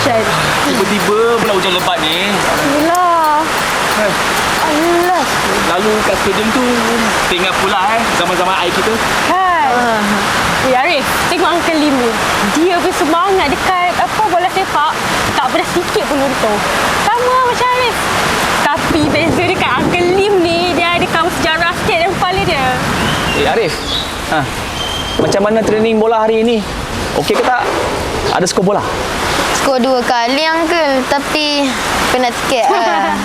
Syed. Tiba-tiba pula hujan lebat ni. Yelah. Alah. Lalu kat stadium tu teringat pula zaman-zaman air kita. Kan? Arif, tengok Uncle Lim ni. Dia bersemangat dekat bola sepak. Tak pernah sikit pun runtuh. Sama macam Arif. Tapi beza dekat Uncle Lim ni, dia ada kamu sejarah sikit dalam kepala dia. Arif, macam mana training bola hari ini? Okey ke tak? Ada skor bola? Skor 2 kali, Uncle. Tapi penat sikit lah.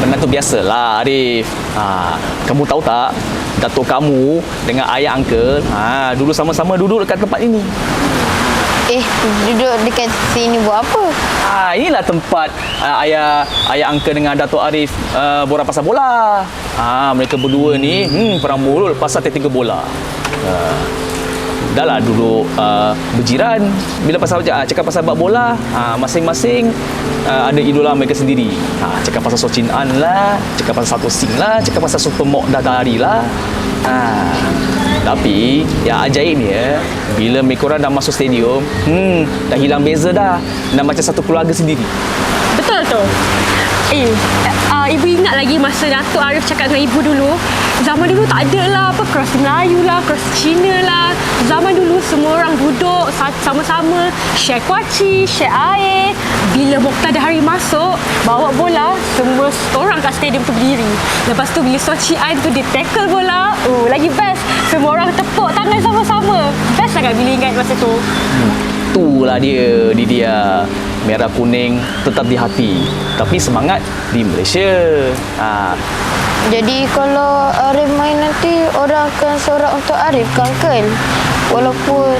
Benda tu biasalah, Arif. Kamu tahu tak? Datuk kamu dengan ayah uncle dulu sama-sama duduk dekat tempat ini. Duduk dekat sini buat apa? Inilah tempat ayah uncle dengan Datuk Arif borak pasal bola. Mereka berdua ni perang mulut pasal tiga bola. Dah lah dulu berjiran. Bila cakap pasal bab bola, masing-masing ada idola mereka sendiri. Cakap pasal Sochin An lah, cakap pasal Sato Singh lah, cakap pasal Super Mok Dadari lah. Tapi yang ajaibnya, bila mereka orang dah masuk stadium, dah hilang beza dah. Dah macam satu keluarga sendiri. Betul tu. Ibu ingat lagi masa Datuk Arif cakap dengan ibu dulu, zaman dulu tak ada lah cross Melayu lah, cross Cina lah. Zaman dulu semua orang duduk sama-sama, share kuaci, share air. Bila Mokhtar Hari masuk, bawa bola, semua orang kat stadium tu berdiri. Lepas tu bila Sochi Ain tu dia tackle bola, lagi best. Semua orang tepuk tangan sama-sama. Best sangat bila ingat masa tu. Itulah dia. Merah kuning tetap di hati, tapi semangat di Malaysia. Jadi kalau Arif main nanti, orang akan sorak untuk Arif kan, Uncle? Walaupun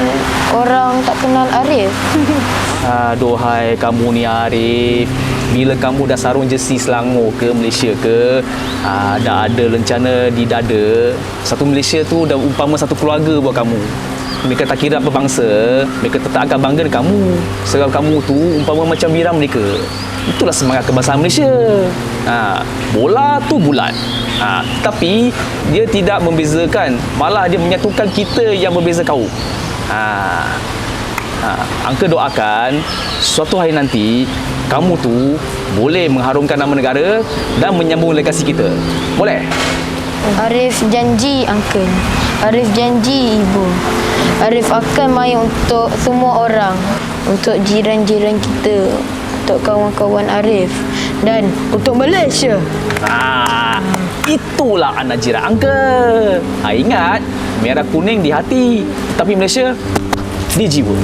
orang tak kenal Arif. Aduhai kamu ni Arif, bila kamu dah sarung jersey Selangor ke Malaysia ke, dah ada rencana di dada, satu Malaysia tu dah umpama satu keluarga buat kamu. Mereka tak kira apa bangsa, mereka tetap akan bangga dengan kamu. Sebab kamu tu umpama macam bira mereka. Itulah semangat kebangsaan Malaysia. Bola tu bulat. Tapi dia tidak membezakan, malah dia menyatukan kita yang berbeza kaum. Uncle doakan suatu hari nanti kamu tu boleh mengharumkan nama negara dan menyambung legasi kita. Boleh? Arif janji, Uncle. Arif janji, Ibu. Arif akan main untuk semua orang. Untuk jiran-jiran kita. Untuk kawan-kawan Arif. Dan untuk Malaysia. Itulah anak jiran Uncle. Ingat, merah kuning di hati, tapi Malaysia di jiwa.